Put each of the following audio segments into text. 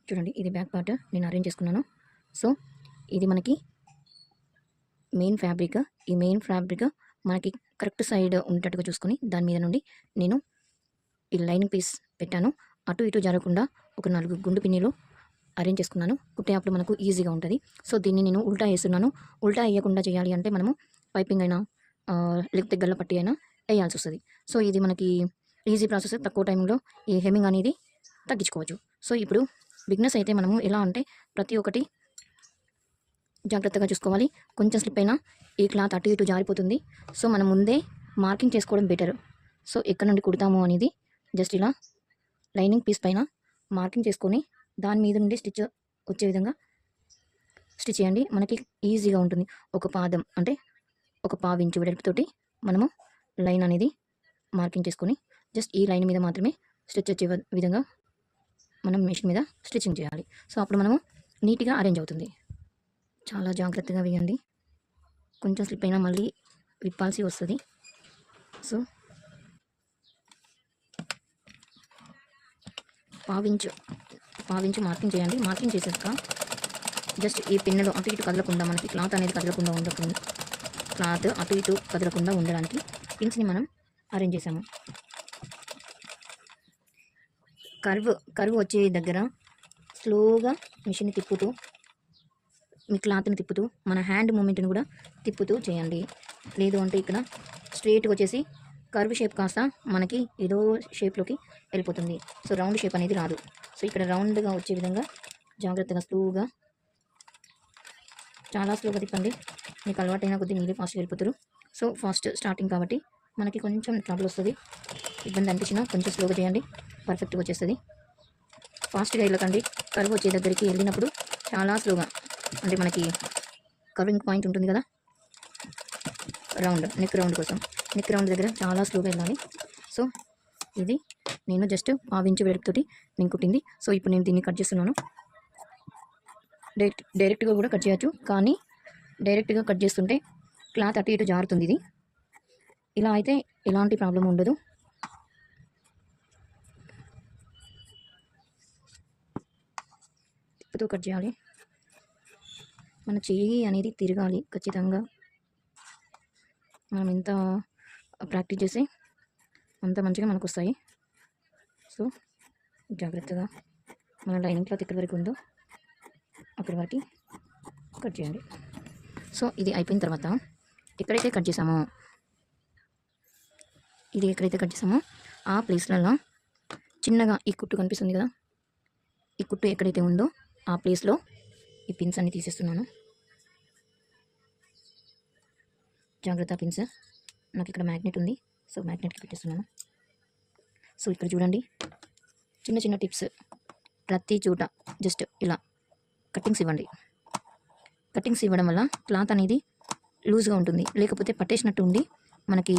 చూడండి ఇది back part నేను అరేంజ్ చేసుకున్నాను. సో ఇది మనకి మెయిన్ ఫ్యాబ్రిక్. ఈ మెయిన్ ఫ్యాబ్రిక్ మనకి కరెక్ట్ సైడ్ ఉండేటట్టుగా చూసుకొని దాని మీద నుండి నేను ఈ లైనింగ్ పీస్ పెట్టాను. అటు ఇటు జరగకుండా ఒక 4 గుండు పిన్నీలు అరేంజ్ చేసుకున్నాను. కుట్టేటప్పుడు మనకు ఈజీగా ఉంటుంది. సో దీన్ని నేను ఉల్టా వేస్తున్నాను. ఉల్టా వేయకుండా చేయాలి అంటే మనము పైపింగ్ అయినా లేకపోతే గల్ల పట్టి అయినా వేయాల్సి వస్తుంది. సో ఇది మనకి ఈజీ ప్రాసెస్. తక్కువ టైంలో ఈ హెమ్మింగ్ అనేది తగ్గించుకోవచ్చు. సో ఇప్పుడు బిగినర్స్ అయితే మనము ఎలా అంటే ప్రతి ఒక్కటి జాగ్రత్తగా చూసుకోవాలి. కొంచెం స్లిప్ అయినా ఈ క్లాత్ అటు ఇటు జారిపోతుంది. సో మనం ముందే మార్కింగ్ చేసుకోవడం బెటర్. సో ఎక్కడ నుండి కుడతాము అనేది జస్ట్ ఇలా లైనింగ్ పీస్ పైన మార్కింగ్ చేసుకొని దాని మీద నుండి స్టిచ్ వచ్చే విధంగా స్టిచ్ చేయండి. మనకి ఈజీగా ఉంటుంది. ఒక పాదం అంటే ఒక పావించు వెడల్పుతోటి మనము లైన్ అనేది మార్కింగ్ చేసుకొని జస్ట్ ఈ లైన్ మీద మాత్రమే స్టిచ్ వచ్చే విధంగా మనం మెషిన్ మీద స్టిచ్చింగ్ చేయాలి. సో అప్పుడు మనము నీట్గా అరేంజ్ అవుతుంది. చాలా జాగ్రత్తగా వేయండి. కొంచెం స్లిప్ అయినా మళ్ళీ విప్పాల్సి వస్తుంది. సో పావించు మార్కింగ్ చేయండి. మార్కింగ్ చేసాక జస్ట్ ఈ పిన్నులు అటు ఇటు కదలకుండా మనకి క్లాత్ అనేది కదలకుండా ఉండకుండా క్లాత్ అటు ఇటు కదలకుండా ఉండడానికి పిన్స్ని మనం అరేంజ్ చేసాము. కర్వ్ వచ్చే దగ్గర స్లోగా మిషన్ని తిప్పుతూ మీ క్లాత్ని తిప్పుతూ మన హ్యాండ్ మూమెంట్ని కూడా తిప్పుతూ చేయండి. లేదు అంటే ఇక్కడ స్ట్రైట్గా వచ్చేసి కర్వ్ షేప్ కాస్త మనకి ఏదో షేప్లోకి వెళ్ళిపోతుంది. సో రౌండ్ షేప్ అనేది రాదు. సో ఇక్కడ రౌండ్గా వచ్చే విధంగా జాగ్రత్తగా స్లోగా, చాలా స్లోగా తిప్పండి. మీకు అలవాటైన కొద్దీ మీరే ఫాస్ట్గా వెళ్ళిపోతారు. సో ఫాస్ట్ స్టార్టింగ్ కాబట్టి మనకి కొంచెం ట్రబుల్ వస్తుంది. ఇబ్బంది అనిపించినా కొంచెం స్లోగా చేయండి, పర్ఫెక్ట్గా వచ్చేస్తుంది. ఫాస్ట్గా వెళ్ళకండి. కర్వ్ వచ్చే దగ్గరికి వెళ్ళినప్పుడు చాలా స్లోగా, అంటే మనకి కర్వింగ్ పాయింట్ ఉంటుంది కదా, నెక్ రౌండ్ కోసం నెక్ రౌండ్ దగ్గర చాలా స్లోగా వెళ్ళాలి. సో ఇది నేను జస్ట్ పావించు వెడల్పుతోటి నేను కుట్టింది. సో ఇప్పుడు నేను దీన్ని కట్ చేస్తున్నాను. డైరెక్ట్గా కూడా కట్ చేయొచ్చు, కానీ డైరెక్ట్గా కట్ చేస్తుంటే క్లాత్ అటు ఇటు జారుతుంది. ఇది ఇలా అయితే ఎలాంటి ప్రాబ్లం ఉండదు. తిప్పుతూ కట్ చేయాలి. మన చెయ్యి అనేది తిరగాలి ఖచ్చితంగా. మనం ఎంత ప్రాక్టీస్ చేసి అంత మంచిగా మనకు వస్తాయి. సో జాగ్రత్తగా మన లైనింగ్ క్లాత్ ఎక్కడి వరకు ఉందో అక్కడి వరకు కట్ చేయండి. సో ఇది అయిపోయిన తర్వాత ఎక్కడైతే కట్ చేసామో ఆ ప్లేస్లలో చిన్నగా ఈ కుట్టు కనిపిస్తుంది కదా, ఈ కుట్టు ఎక్కడైతే ఉందో ఆ ప్లేస్లో ఈ పిన్స్ అన్ని తీసేస్తున్నాను. జాగ్రత్త పిన్స్. నాకు ఇక్కడ మ్యాగ్నెట్ ఉంది, సో మ్యాగ్నెట్కి పెట్టేస్తున్నాను. సో ఇక్కడ చూడండి, చిన్న చిన్న టిప్స్. ప్రతి చోట జస్ట్ ఇలా కట్టింగ్స్ ఇవ్వండి. కట్టింగ్స్ ఇవ్వడం వల్ల క్లాత్ అనేది లూజ్గా ఉంటుంది, లేకపోతే పట్టేసినట్టు ఉండి మనకి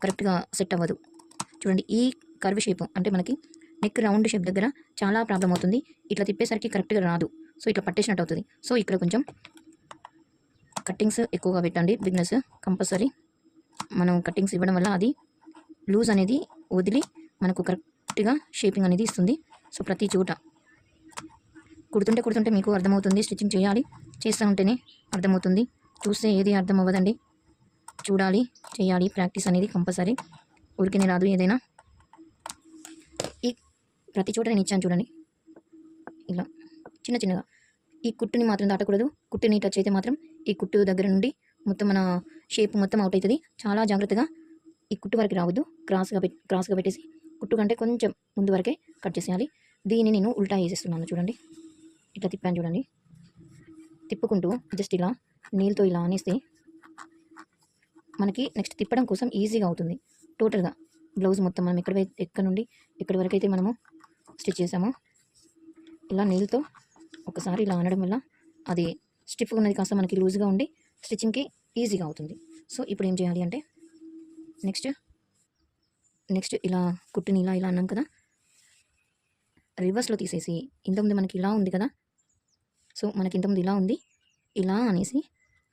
కరెక్ట్గా సెట్ అవ్వదు. చూడండి, ఈ కర్వ్ షేప్ అంటే మనకి నెక్ రౌండ్ షేప్ దగ్గర చాలా ప్రాబ్లం అవుతుంది. ఇట్లా తిప్పేసరికి కరెక్ట్గా రాదు. సో ఇట్లా పట్టేసినట్టు అవుతుంది. సో ఇక్కడ కొంచెం కట్టింగ్స్ ఎక్కువగా పెట్టండి. బిగినర్స్ కంపల్సరీ మనం కట్టింగ్స్ ఇవ్వడం వల్ల అది లూజ్ అనేది వదిలి మనకు కరెక్ట్గా షేపింగ్ అనేది ఇస్తుంది. సో ప్రతి చోట కుడుతుంటే మీకు అర్థమవుతుంది. స్టిచ్చింగ్ చేస్తూ ఉంటేనే అర్థమవుతుంది. చూస్తే ఏది అర్థం అవ్వదండి. చూడాలి, చేయాలి. ప్రాక్టీస్ అనేది కంపల్సరీ. ఊరికనే రాదు ఏదైనా. ఈ ప్రతి చోట నేను ఇచ్చాను చూడండి, ఇలా చిన్న చిన్నగా. ఈ కుట్టుని మాత్రం దాటకూడదు. కుట్టుని టచ్ అయితే మాత్రం ఈ కుట్టు దగ్గర నుండి మొత్తం మన షేప్ మొత్తం అవుట్ అవుతుంది. చాలా జాగ్రత్తగా ఈ కుట్టు వరకు రావద్దు. క్రాస్గా పెట్టేసి కుట్టు కంటే కొంచెం ముందు వరకే కట్ చేసేయాలి. దీన్ని నేను ఉల్టా వేసేస్తున్నాను. చూడండి, ఇట్లా తిప్పాను చూడండి. తిప్పుకుంటూ జస్ట్ ఇలా నీళ్ళతో ఇలా అనేస్తే మనకి నెక్స్ట్ తిప్పడం కోసం ఈజీగా అవుతుంది. టోటల్గా బ్లౌజ్ మొత్తం మనం ఎక్కడి నుండి ఎక్కడి వరకు అయితే మనము స్టిచ్ చేసామో ఇలా నీళ్ళతో ఒకసారి ఇలా అనడం వల్ల అది స్టిఫ్గా ఉన్నది కాస్త మనకి లూజ్గా ఉండి స్టిచ్చింగ్కి ఈజీగా అవుతుంది. సో ఇప్పుడు ఏం చేయాలి అంటే నెక్స్ట్ ఇలా కుట్టుని ఇలా అన్నాం కదా, రివర్స్లో తీసేసి ఇంతకుముందు మనకి ఇలా ఉంది కదా, సో మనకి ఇంతకుముందు ఇలా ఉంది, ఇలా అనేసి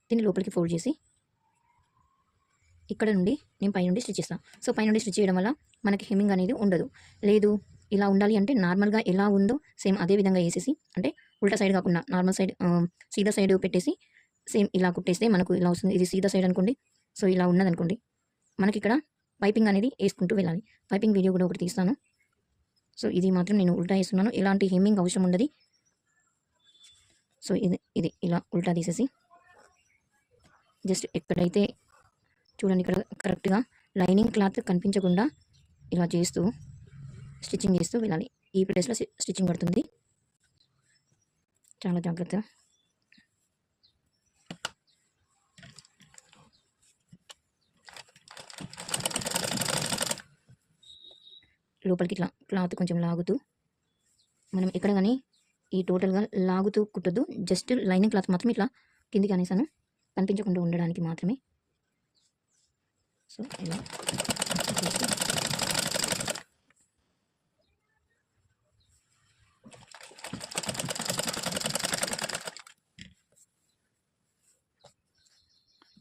దీన్ని లోపలికి ఫోల్డ్ చేసి ఇక్కడ నుండి నేను పైనుండి స్టిచ్ చేస్తాను. సో పైనుండి స్టిచ్ చేయడం వల్ల మనకి హెమ్మింగ్ అనేది ఉండదు. లేదు ఇలా ఉండాలి అంటే నార్మల్గా ఎలా ఉందో సేమ్ అదే విధంగా వేసేసి, అంటే ఉల్టా సైడ్ కాకుండా నార్మల్ సైడ్ సీదా సైడ్ పెట్టేసి సేమ్ ఇలా కుట్టేస్తే మనకు ఇలా వస్తుంది. ఇది సీదా సైడ్ అనుకోండి. సో ఇలా ఉన్నదనుకోండి, మనకి ఇక్కడ పైపింగ్ అనేది వేసుకుంటూ వెళ్ళాలి. పైపింగ్ వీడియో కూడా ఒకటి తీస్తాను. సో ఇది మాత్రం నేను ఉల్టా వేస్తున్నాను. ఎలాంటి హెమ్మింగ్ అవసరం ఉండదు. సో ఇది ఇలా ఉల్టా తీసేసి జస్ట్ ఎక్కడైతే చూడండి ఇక్కడ కరెక్ట్గా లైనింగ్ క్లాత్ కనిపించకుండా ఇలా చేస్తూ స్టిచ్చింగ్ చేస్తూ వెళ్ళాలి. ఈ ప్లేస్లో స్టిచ్చింగ్ పడుతుంది, చాలా జాగ్రత్త. లోపలికి ఇట్లా క్లాత్ కొంచెం లాగుతూ, మనం ఎక్కడ కానీ ఈ టోటల్గా లాగుతూ కుట్టద్దు. జస్ట్ లైనింగ్ క్లాత్ మాత్రం ఇట్లా కిందికి అనేసాను, కనిపించకుండా ఉండడానికి మాత్రమే. సో ఇలా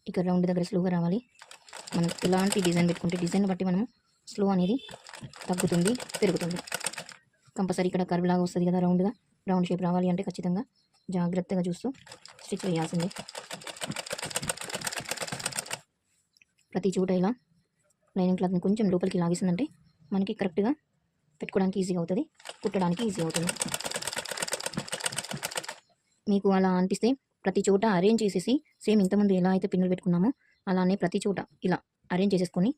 ఇక్కడ రౌండ్ దగ్గర స్లోగా రావాలి. మనం ఎలాంటి డిజైన్ పెట్టుకుంటే డిజైన్ బట్టి మనము స్లో అనేది తగ్గుతుంది, పెరుగుతుంది. కంపల్సరీ ఇక్కడ కర్వ్ లాగా వస్తుంది కదా, రౌండ్ షేప్ రావాలి అంటే ఖచ్చితంగా జాగ్రత్తగా చూస్తూ స్టిచ్ వేయాల్సిందే. ప్రతి చోట ఇలా లైనింగ్ క్లాత్ని కొంచెం లోపలికి లాగేసిందంటే మనకి కరెక్ట్గా పెట్టుకోవడానికి ఈజీగా అవుతుంది, కుట్టడానికి ఈజీ అవుతుంది. మీకు అలా అనిపిస్తే ప్రతి చోట అరేంజ్ చేసేసి సేమ్ ఇంతకుముందు ఎలా అయితే పిన్నులు పెట్టుకున్నామో అలానే ప్రతి చోట ఇలా అరేంజ్ చేసేసుకొని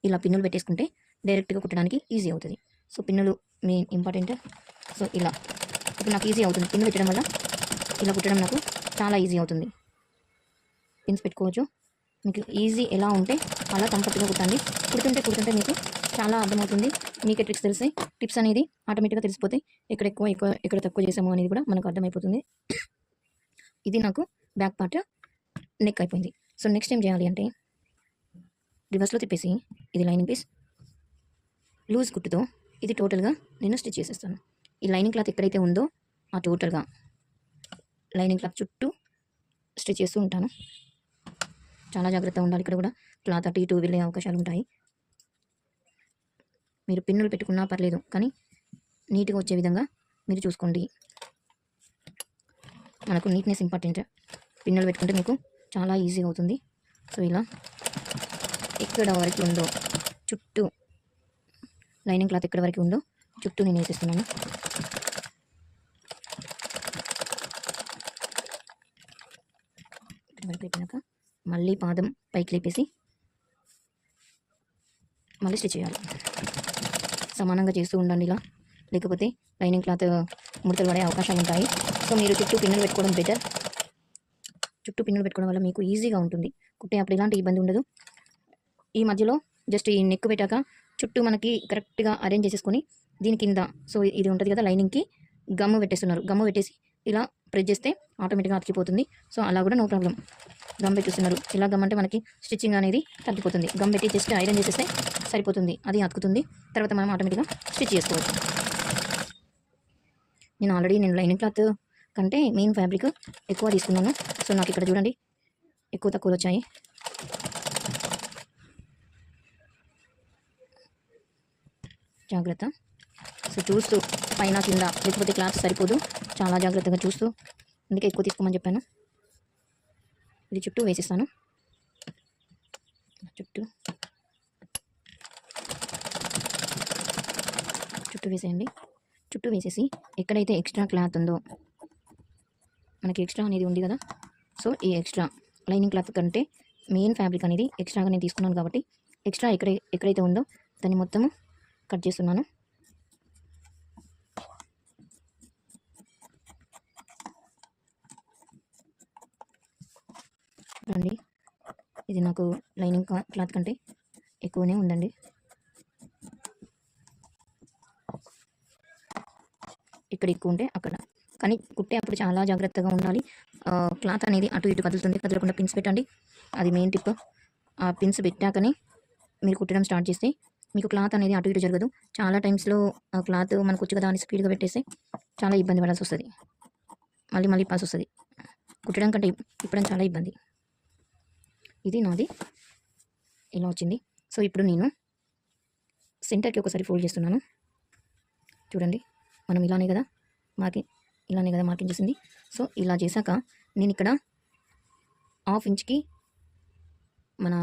ఇలా పిన్నులు పెట్టేసుకుంటే డైరెక్ట్గా కుట్టడానికి ఈజీ అవుతుంది. సో పిన్నులు మెయిన్ ఇంపార్టెంట్. సో ఇలా ఇప్పుడు నాకు ఈజీ అవుతుంది పిన్ను పెట్టడం వల్ల. ఇలా కుట్టడం నాకు చాలా ఈజీ అవుతుంది. పిన్స్ పెట్టుకోవచ్చు. మీకు ఈజీ ఎలా ఉంటే అలా కంఫర్ట్గా కుట్టండి. కుడుతుంటే మీకు చాలా అర్థమవుతుంది. మీకే ట్రిక్స్ తెలిసాయి. టిప్స్ అనేది ఆటోమేటిక్గా తెలిసిపోతాయి. ఎక్కడ తక్కువ చేసాము అనేది కూడా మనకు అర్థమైపోతుంది. ఇది నాకు బ్యాక్ పార్ట్ నెక్ అయిపోయింది. సో నెక్స్ట్ ఏం చేయాలి అంటే రివర్స్లో తిప్పేసి ఇది లైనింగ్ పీస్ లూజ్ కుట్టుతో ఇది టోటల్గా నేను స్టిచ్ చేసేస్తాను. ఈ లైనింగ్ క్లాత్ ఎక్కడైతే ఉందో ఆ టోటల్గా లైనింగ్ క్లాత్ చుట్టూ స్టిచ్ చేస్తూ ఉంటాను. చాలా జాగ్రత్తగా ఉండాలి. ఇక్కడ కూడా క్లాత్ అటు ఇటు వెళ్ళే అవకాశాలు ఉంటాయి. మీరు పిన్నులు పెట్టుకున్నా పర్లేదు, కానీ నీట్గా వచ్చే విధంగా మీరు చూసుకోండి. మనకు నీట్నెస్ ఇంపార్టెంట్. పిన్నులు పెట్టుకుంటే మీకు చాలా ఈజీగా అవుతుంది. సో ఇలా ఎక్కడ వరకు ఉందో చుట్టూ లైనింగ్ క్లాత్ ఎక్కడ వరకు ఉందో చుట్టూ నేను వేసేస్తున్నాను. ఇక్కడ వరకు అయిపోయినాక మళ్ళీ పాదం పైకి లేపేసి మళ్ళీ స్టిచ్ చేయాలి. సమానంగా చేస్తూ ఉండండి ఇలా, లేకపోతే లైనింగ్ క్లాత్ ముడతలు పడే అవకాశాలు ఉంటాయి. సో మీరు చుట్టూ పిన్నులు పెట్టుకోవడం బెటర్. చుట్టూ పిన్నులు పెట్టుకోవడం వల్ల మీకు ఈజీగా ఉంటుంది. కుట్టే అప్పుడు ఎలాంటి ఇబ్బంది ఉండదు. ఈ మధ్యలో జస్ట్ ఈ నెక్ పెట్టాక చుట్టూ మనకి కరెక్ట్గా అరేంజ్ చేసేసుకొని దీని కింద సో ఇది ఉంటుంది కదా లైనింగ్కి గమ్ము పెట్టేస్తున్నారు. గమ్ము పెట్టేసి ఇలా ప్రెస్ చేస్తే ఆటోమేటిక్గా అతికిపోతుంది. సో అలా కూడా నో ప్రాబ్లం. గమ్ పెట్టిస్తున్నారు. ఇలా గమ్ అంటే మనకి స్టిచ్చింగ్ అనేది తగ్గిపోతుంది. గమ్ పెట్టి జస్ట్ ఐరన్ చేసేస్తే సరిపోతుంది. అది అతుకుతుంది. తర్వాత మనం ఆటోమేటిక్గా స్టిచ్ చేసుకోవచ్చు. నేను లైనింగ్ క్లాత్ కంటే మెయిన్ ఫ్యాబ్రిక్ ఎక్కువ తీసుకున్నాను. సో నాకు ఇక్కడ చూడండి ఎక్కువ తక్కువ వచ్చాయి. జాగ్రత్త. సో చూస్తూ పైన కింద లేకపోతే క్లాత్ సరిపోదు. చాలా జాగ్రత్తగా చూస్తూ, అందుకే ఎక్కువ తీసుకోమని చెప్పాను. ఇది చుట్టూ వేసేస్తాను. చుట్టూ వేసేయండి. చుట్టూ వేసేసి ఎక్కడైతే ఎక్స్ట్రా క్లాత్ ఉందో మనకి ఎక్స్ట్రా అనేది ఉంది కదా, సో ఈ ఎక్స్ట్రా లైనింగ్ క్లాత్ కంటే మెయిన్ ఫ్యాబ్రిక్ అనేది ఎక్స్ట్రాగా నేను తీసుకున్నాను కాబట్టి ఎక్స్ట్రా ఎక్కడైతే ఉందో దాన్ని మొత్తము కట్ చేస్తున్నాను. చూడండి ఇది నాకు లైనింగ్ క్లాత్ కంటే ఎక్కువనే ఉందండి. ఇక్కడ ఎక్కువ ఉంటే అక్కడ, కానీ కుట్టే అప్పుడు చాలా జాగ్రత్తగా ఉండాలి. క్లాత్ అనేది అటు ఇటు కదులుతుంది, కదలకుండా పిన్స్ పెట్టండి. అది మెయిన్ టిప్. ఆ పిన్స్ పెట్టాకనే మీరు కుట్టడం స్టార్ట్ చేస్తే మీకు క్లాత్ అనేది అటు ఇటు జరగదు. చాలా టైమ్స్లో క్లాత్ మనకు వచ్చి కదా అని స్పీడ్గా పెట్టేస్తే చాలా ఇబ్బంది పడాల్సి వస్తుంది. మళ్ళీ పాస్ వస్తుంది. కుట్టడం కంటే ఇప్పడం చాలా ఇబ్బంది. ఇది నాది ఇలా వచ్చింది. సో ఇప్పుడు నేను సెంటర్కి ఒకసారి ఫోల్డ్ చేస్తున్నాను. చూడండి మనం ఇలానే కదా మార్కింగ్ చేసింది. సో ఇలా చేశాక నేను ఇక్కడ హాఫ్ ఇంచ్కి మన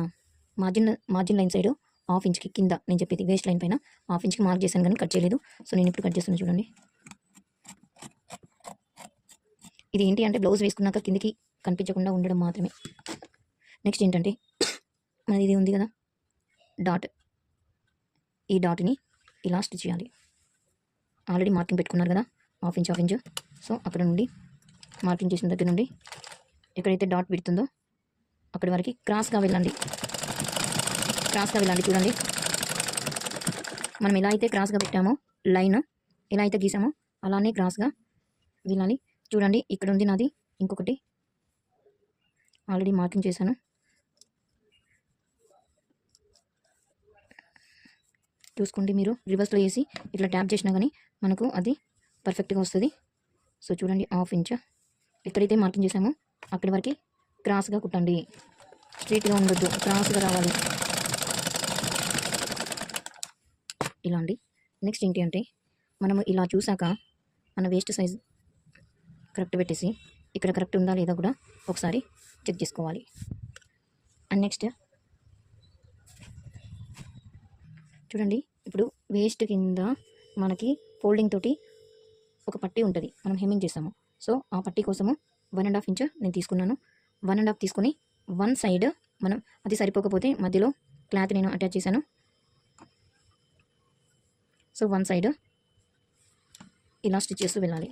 మార్జిన్ లైన్ సైడ్ హాఫ్ ఇంచ్కి కింద నేను చెప్పేది వేస్ట్ లైన్ పైన హాఫ్ ఇంచ్కి మార్క్ చేశాను కానీ కట్ చేయలేదు. సో నేను ఇప్పుడు కట్ చేస్తున్నాను. చూడండి ఇది ఏంటి అంటే బ్లౌజ్ వేసుకున్నాక కిందికి కనిపించకుండా ఉండడం మాత్రమే. నెక్స్ట్ ఏంటంటే మనది ఇది ఉంది కదా డాట్, ఈ డాట్ని ఇలా స్టిచ్ చేయాలి. ఆల్రెడీ మార్కింగ్ పెట్టుకున్నారు కదా హాఫ్ ఇంచ్. సో అక్కడ నుండి మార్కింగ్ చేసిన దగ్గర నుండి ఎక్కడైతే డాట్ పెడుతుందో అక్కడి వరకు క్రాస్గా వెళ్ళండి. చూడండి మనం ఎలా అయితే క్రాస్గా పెట్టామో లైన్, ఎలా అయితే గీసామో అలానే క్రాస్గా వెళ్ళాలి. చూడండి ఇక్కడ ఉంది నాది ఇంకొకటి ఆల్రెడీ మార్కింగ్ చేశాను. చూసుకోండి మీరు రివర్స్లో వేసి ఇట్లా ట్యాప్ చేసినా కానీ మనకు అది పర్ఫెక్ట్గా వస్తుంది. సో చూడండి హాఫ్ ఇంచ్ ఎక్కడైతే మార్కింగ్ చేసామో అక్కడి వరకు క్రాస్గా కుట్టండి. స్ట్రైట్గా ఉండొద్దు, క్రాస్గా రావాలి ఇలా అండి. నెక్స్ట్ ఏంటి అంటే మనము ఇలా చూసాక మన వేస్ట్ సైజ్ కరెక్ట్ పెట్టేసి ఇక్కడ కరెక్ట్ ఉందా లేదా కూడా ఒకసారి చెక్ చేసుకోవాలి. అండ్ నెక్స్ట్ చూడండి ఇప్పుడు వేస్ట్ కింద మనకి ఫోల్డింగ్ తోటి ఒక పట్టీ ఉంటుంది, మనం హెమ్మింగ్ చేస్తాము. సో ఆ పట్టీ కోసము 1.5 ఇంచ్ నేను తీసుకున్నాను. 1.5 తీసుకొని వన్ సైడ్ మనం అది సరిపోకపోతే మధ్యలో క్లాత్ నేను అటాచ్ చేశాను. సో వన్ సైడ్ ఇలా స్టిచ్ చేస్తూ వెళ్ళాలి.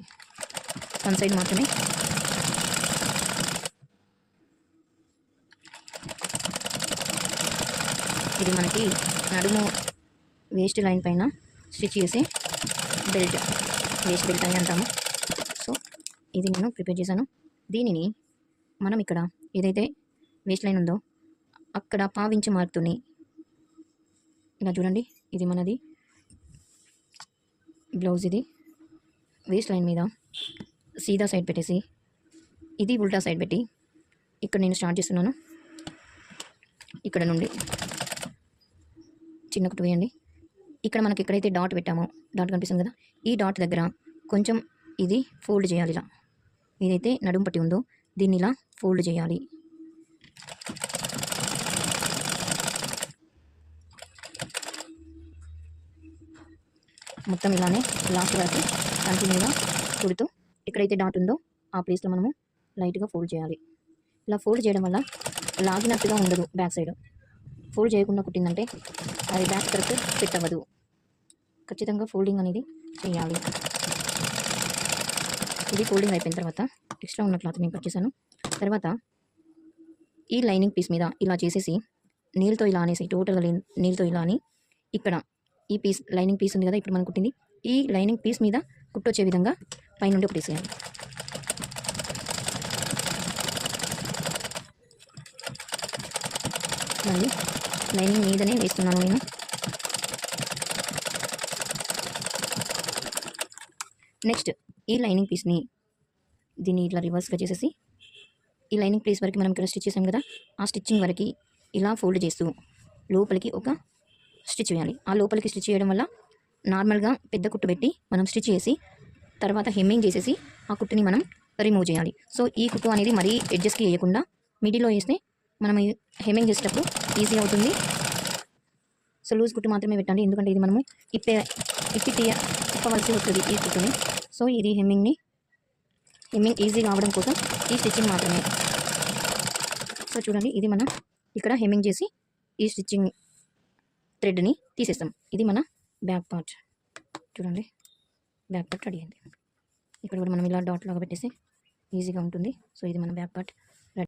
వన్ సైడ్ మాత్రమే. ఇది మనకి నడుము వేస్ట్ లైన్ పైన స్టిచ్ చేసే బెల్ట్, వేస్ట్ బెల్ట్ అని అంటాము. సో ఇది నేను ప్రిపేర్ చేశాను. దీనిని మనం ఇక్కడ ఏదైతే వేస్ట్ లైన్ ఉందో అక్కడ పావించి మార్కుని ఇలా చూడండి. ఇది మనది బ్లౌజ్, ఇది వేస్ట్ లైన్ మీద సీదా సైడ్ పెట్టేసి ఇది ఉల్టా సైడ్ పెట్టి ఇక్కడ నేను స్టార్ట్ చేస్తున్నాను. ఇక్కడ నుండి చిన్న కుట్టు వేయండి. ఇక్కడ మనకి ఎక్కడైతే డాట్ పెట్టామో డాట్ కనిపిస్తుంది కదా, ఈ డాట్ దగ్గర కొంచెం ఇది ఫోల్డ్ చేయాలి. ఇలా ఏదైతే నడుము పట్టి ఉందో దీన్ని ఇలా ఫోల్డ్ చేయాలి. మొత్తం ఇలానే లాస్ట్ వరకు కంటిన్యూగా కుడుతూ ఎక్కడైతే డాట్ ఉందో ఆ ప్లేస్లో మనము లైట్గా ఫోల్డ్ చేయాలి. ఇలా ఫోల్డ్ చేయడం వల్ల లాగినట్టుగా ఉండదు. బ్యాక్ సైడ్ ఫోల్డ్ చేయకుండా కుట్టిందంటే అది బ్యాక్ కరెక్ట్ ఫిట్ అవ్వదు. ఖచ్చితంగా ఫోల్డింగ్ అనేది చేయాలి. ఇది ఫోల్డింగ్ అయిపోయిన తర్వాత ఎక్స్ట్రా ఉన్న క్లాత్ నేను కట్ చేశాను. తర్వాత ఈ లైనింగ్ పీస్ మీద ఇలా చేసేసి నీళ్ళతో ఇలా అనేసి టోటల్గా నీళ్ళతో ఇలా అని ఇక్కడ ఈ పీస్ లైనింగ్ పీస్ ఉంది కదా ఇప్పుడు మనం కుట్టింది, ఈ లైనింగ్ పీస్ మీద కుట్టొచ్చే విధంగా పైనుండి ఒకటి వేసేయాలి. మళ్ళీ లైనింగ్ మీదనే వేస్తున్నాను నేను. నెక్స్ట్ ఈ లైనింగ్ పీస్ని దీన్ని ఇట్లా రివర్స్గా చేసేసి ఈ లైనింగ్ పీస్ వరకు మనం ఇక్కడ స్టిచ్ చేసాం కదా, ఆ స్టిచ్చింగ్ వరకు ఇలా ఫోల్డ్ చేస్తూ లోపలికి ఒక స్టిచ్ వేయాలి. ఆ లోపలికి స్టిచ్ చేయడం వల్ల నార్మల్గా పెద్ద కుట్టు పెట్టి మనం స్టిచ్ చేసి తర్వాత హెమ్మింగ్ చేసేసి ఆ కుట్టుని మనం రిమూవ్ చేయాలి. సో ఈ కుట్టు అనేది మరీ ఎడ్జెస్కి వేయకుండా మిడిల్లో వేస్తే మనం హెమ్మింగ్ చేసేటప్పుడు ఈజీ అవుతుంది. సో లూజ్ కుట్టు మాత్రమే పెట్టండి, ఎందుకంటే ఇది మనము తిప్పవలసి వస్తుంది ఈ కుట్టుని. సో ఇది హెమ్మింగ్ ఈజీగా అవడం కోసం ఈ స్టిచ్చింగ్ మాత్రమే. సో చూడండి ఇది మనం ఇక్కడ హెమ్మింగ్ చేసి ఈ స్టిచ్చింగ్ థ్రెడ్ని తీసేస్తాం. ఇది మన బ్యాక్ పార్ట్. చూడండి బ్యాక్ పార్ట్ రెడీ అయింది. ఇక్కడ కూడా మనం ఇలా డాట్ లాగా పెట్టేసి ఈజీగా ఉంటుంది. సో ఇది మన బ్యాక్ పార్ట్.